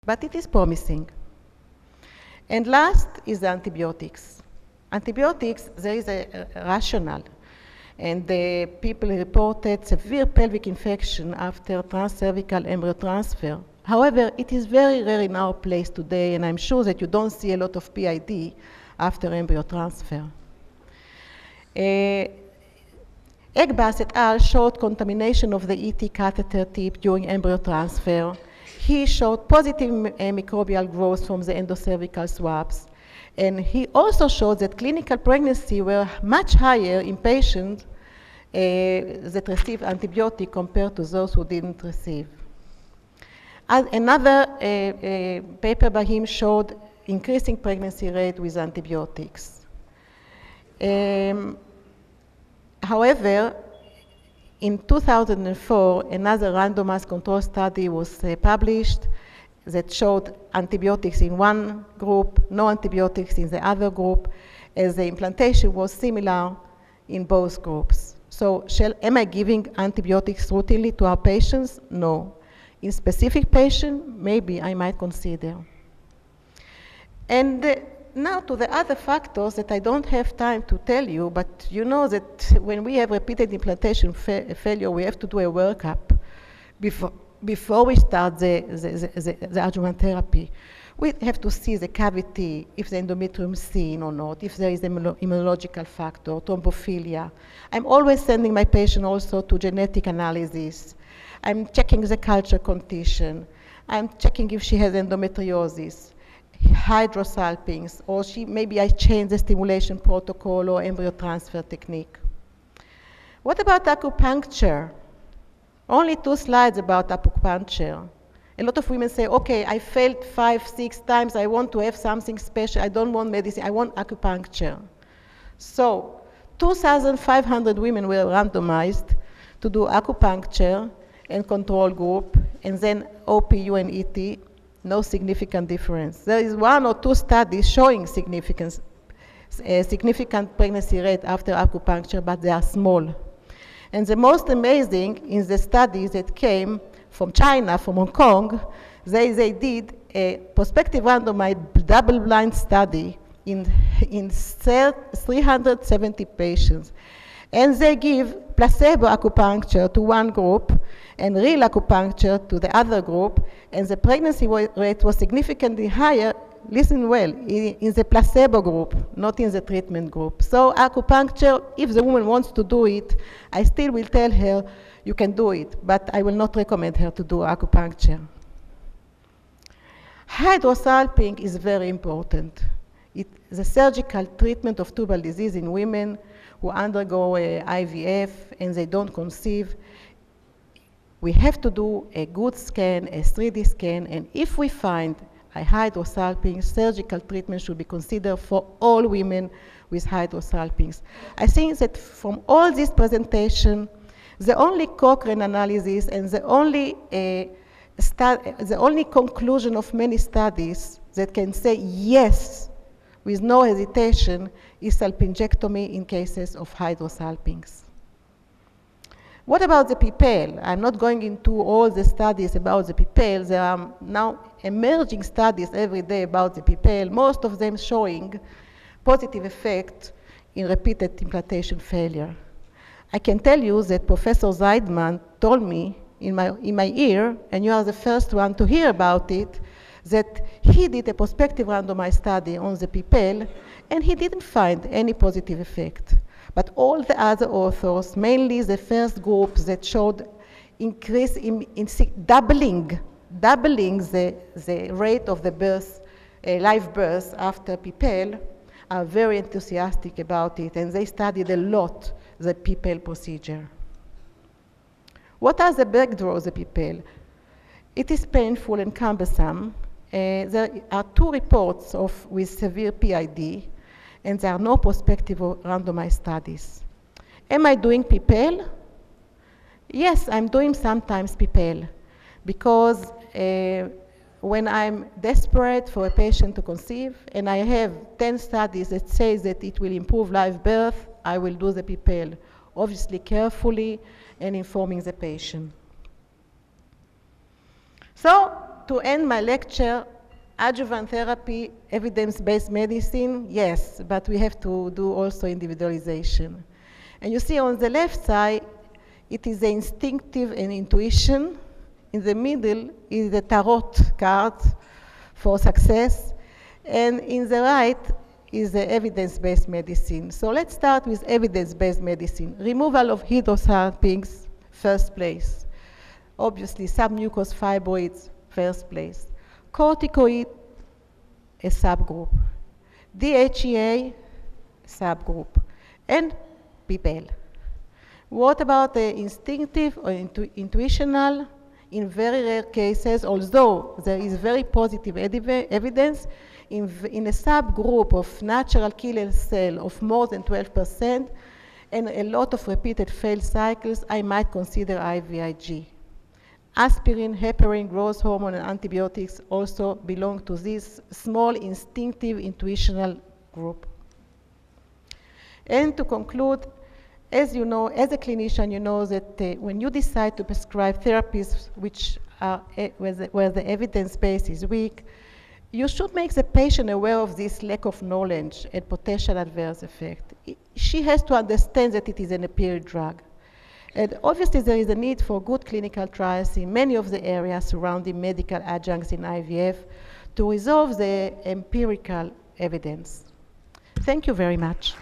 but it is promising. And last is the antibiotics. Antibiotics, there is a rationale, and the people reported severe pelvic infection after transcervical embryo transfer. However, it is very rare in our place today, and I'm sure that you don't see a lot of PID after embryo transfer. Egbers et al. Showed contamination of the ET catheter tip during embryo transfer. He showed positive microbial growth from the endocervical swabs. And he also showed that clinical pregnancy were much higher in patients that received antibiotic compared to those who didn't receive. Another paper by him showed increasing pregnancy rate with antibiotics. However, in 2004, another randomized control study was published that showed antibiotics in one group, no antibiotics in the other group, as the implantation was similar in both groups. So am I giving antibiotics routinely to our patients? No. In specific patients, maybe I might consider. And now to the other factors that I don't have time to tell you, but you know that when we have repeated implantation failure, we have to do a workup before we start the adjuvant therapy. We have to see the cavity, if the endometrium is seen or not, if there is immunological factor, thrombophilia. I'm always sending my patient also to genetic analysis. I'm checking the culture condition. I'm checking if she has endometriosis, hydrosalpinx, or maybe I change the stimulation protocol or embryo transfer technique. What about acupuncture? Only 2 slides about acupuncture. A lot of women say, okay, I failed 5, 6 times, I want to have something special, I don't want medicine, I want acupuncture. So 2,500 women were randomized to do acupuncture and control group, and then OPU and ET, no significant difference. There is 1 or 2 studies showing significant pregnancy rate after acupuncture, but they are small. And the most amazing is the studies that came from China, from Hong Kong. They did a prospective randomized double-blind study in 370 patients. And they give placebo acupuncture to one group and real acupuncture to the other group, and the pregnancy rate was significantly higher, listen well, in the placebo group, not in the treatment group. So acupuncture, if the woman wants to do it, I still will tell her, you can do it, but I will not recommend her to do acupuncture. Hydrosalpinx is very important. The surgical treatment of tubal disease in women who undergo IVF and they don't conceive. We have to do a good scan, a 3D scan, and if we find a hydrosalpinx, surgical treatment should be considered for all women with hydrosalpinx. I think that from all this presentation, the only Cochrane analysis and the only conclusion of many studies that can say yes with no hesitation is salpingectomy in cases of hydrosalpinx. What about the PIPEL? I'm not going into all the studies about the PIPEL. There are now emerging studies every day about the PIPEL, most of them showing positive effect in repeated implantation failure. I can tell you that Professor Zeidman told me in my ear, and you are the first one to hear about it, that he did a prospective randomized study on the PIPEL, and he didn't find any positive effect. But all the other authors, mainly the first group that showed increase in doubling the rate of the birth, live birth after PIPEL, are very enthusiastic about it, and they studied a lot the PIPEL procedure. What are the backdraws of the PIPEL? It is painful and cumbersome. There are 2 reports with severe PID, and there are no prospective or randomized studies. Am I doing PIPEL? Yes, I'm doing sometimes PIPEL, because when I'm desperate for a patient to conceive, and I have 10 studies that say that it will improve live birth, I will do the PIPEL, obviously carefully and informing the patient. So to end my lecture, adjuvant therapy, evidence-based medicine, yes, but we have to do also individualization. And you see on the left side, it is the instinctive and intuition. In the middle is the tarot card for success. And in the right is the evidence-based medicine. So let's start with evidence-based medicine. Removal of hydrosalpinx, first place. Obviously, submucous fibroids, first place. Corticoid, a subgroup. DHEA, subgroup. And PIPL. What about the instinctive or intuitional? In very rare cases, although there is very positive evidence, in a subgroup of natural killer cell of more than 12% and a lot of repeated failed cycles, I might consider IVIG. Aspirin, heparin, growth hormone, and antibiotics also belong to this small instinctive intuitional group. And to conclude, as you know, as a clinician, you know that when you decide to prescribe therapies which are where the evidence base is weak, you should make the patient aware of this lack of knowledge and potential adverse effect. She has to understand that it is an empiric drug. And obviously there is a need for good clinical trials in many of the areas surrounding medical adjuncts in IVF to resolve the empirical evidence. Thank you very much.